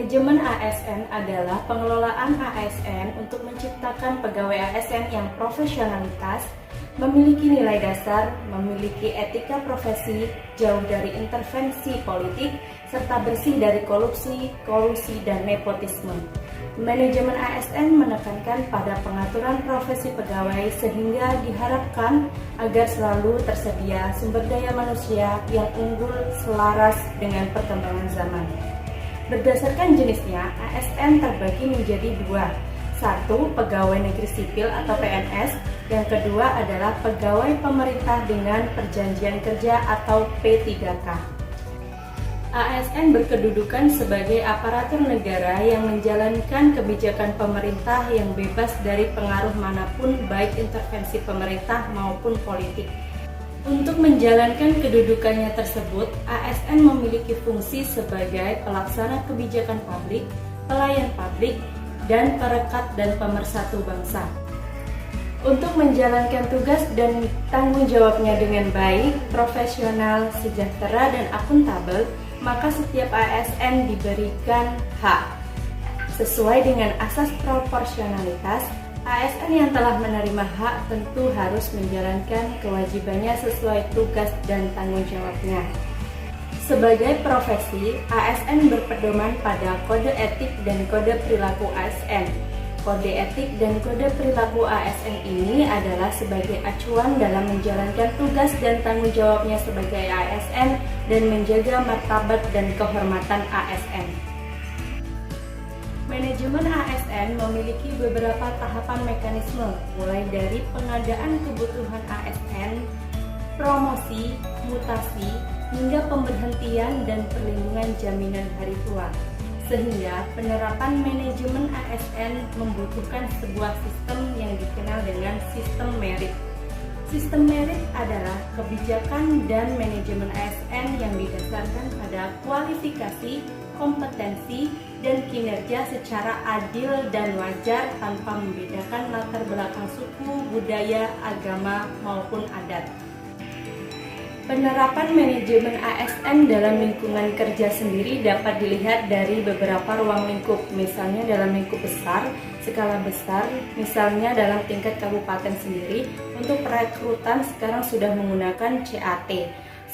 Manajemen ASN adalah pengelolaan ASN untuk menciptakan pegawai ASN yang profesionalitas, memiliki nilai dasar, memiliki etika profesi, jauh dari intervensi politik, serta bersih dari korupsi, kolusi, dan nepotisme. Manajemen ASN menekankan pada pengaturan profesi pegawai sehingga diharapkan agar selalu tersedia sumber daya manusia yang unggul selaras dengan perkembangan zaman. Berdasarkan jenisnya, ASN terbagi menjadi dua. Satu, pegawai negeri sipil atau PNS. Yang kedua adalah pegawai pemerintah dengan perjanjian kerja atau P3K. ASN berkedudukan sebagai aparatur negara yang menjalankan kebijakan pemerintah yang bebas dari pengaruh manapun, baik intervensi pemerintah maupun politik. Untuk menjalankan kedudukannya tersebut, ASN memiliki fungsi sebagai pelaksana kebijakan publik, pelayan publik, dan perekat dan pemersatu bangsa. Untuk menjalankan tugas dan tanggung jawabnya dengan baik, profesional, sejahtera, dan akuntabel, maka setiap ASN diberikan hak. Sesuai dengan asas proporsionalitas, ASN yang telah menerima hak tentu harus menjalankan kewajibannya sesuai tugas dan tanggung jawabnya. Sebagai profesi, ASN berpedoman pada kode etik dan kode perilaku ASN. Kode etik dan kode perilaku ASN ini adalah sebagai acuan dalam menjalankan tugas dan tanggung jawabnya sebagai ASN dan menjaga martabat dan kehormatan ASN. Manajemen ASN memiliki beberapa tahapan mekanisme, mulai dari pengadaan kebutuhan ASN, promosi, mutasi, hingga pemberhentian dan perlindungan jaminan hari tua. Sehingga penerapan manajemen ASN membutuhkan sebuah sistem yang dikenal dengan sistem merit. Sistem merit adalah kebijakan dan manajemen ASN yang didasarkan pada kualifikasi, kompetensi, dan kinerja secara adil dan wajar tanpa membedakan latar belakang suku, budaya, agama, maupun adat. Penerapan manajemen ASN dalam lingkungan kerja sendiri dapat dilihat dari beberapa ruang lingkup, misalnya dalam lingkup besar, skala besar, misalnya dalam tingkat kabupaten sendiri. Untuk perekrutan sekarang sudah menggunakan CAT,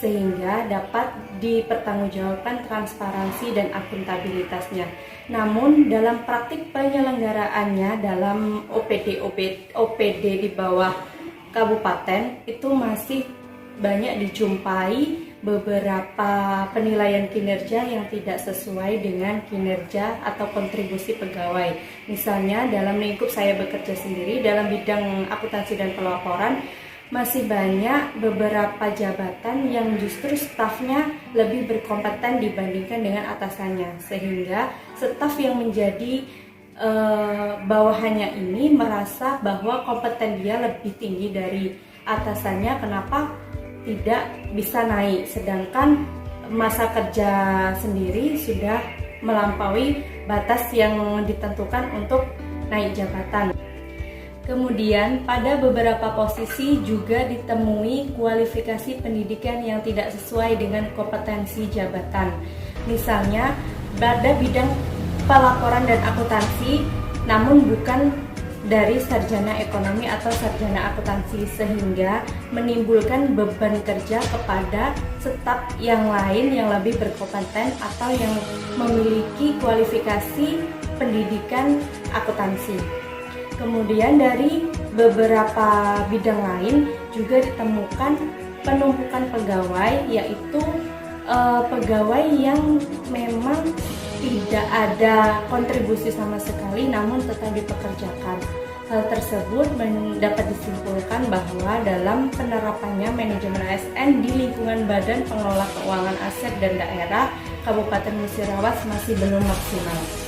sehingga dapat dipertanggungjawabkan transparansi dan akuntabilitasnya. Namun dalam praktik penyelenggaraannya dalam OPD di bawah kabupaten itu masih banyak dijumpai beberapa penilaian kinerja yang tidak sesuai dengan kinerja atau kontribusi pegawai. Misalnya dalam lingkup saya bekerja sendiri dalam bidang akuntansi dan pelaporan, masih banyak beberapa jabatan yang justru stafnya lebih berkompeten dibandingkan dengan atasannya, sehingga staf yang menjadi bawahannya ini merasa bahwa kompeten dia lebih tinggi dari atasannya. Kenapa tidak bisa naik, sedangkan masa kerja sendiri sudah melampaui batas yang ditentukan untuk naik jabatan. Kemudian pada beberapa posisi juga ditemui kualifikasi pendidikan yang tidak sesuai dengan kompetensi jabatan. Misalnya pada bidang pelaporan dan akuntansi, namun bukan dari sarjana ekonomi atau sarjana akuntansi, sehingga menimbulkan beban kerja kepada staf yang lain yang lebih berkompeten atau yang memiliki kualifikasi pendidikan akuntansi. Kemudian dari beberapa bidang lain juga ditemukan penumpukan pegawai, yaitu pegawai yang memang tidak ada kontribusi sama sekali namun tetap dipekerjakan. Hal tersebut dapat disimpulkan bahwa dalam penerapannya manajemen ASN di lingkungan Badan Pengelola Keuangan Aset dan Daerah Kabupaten Musirawas masih belum maksimal.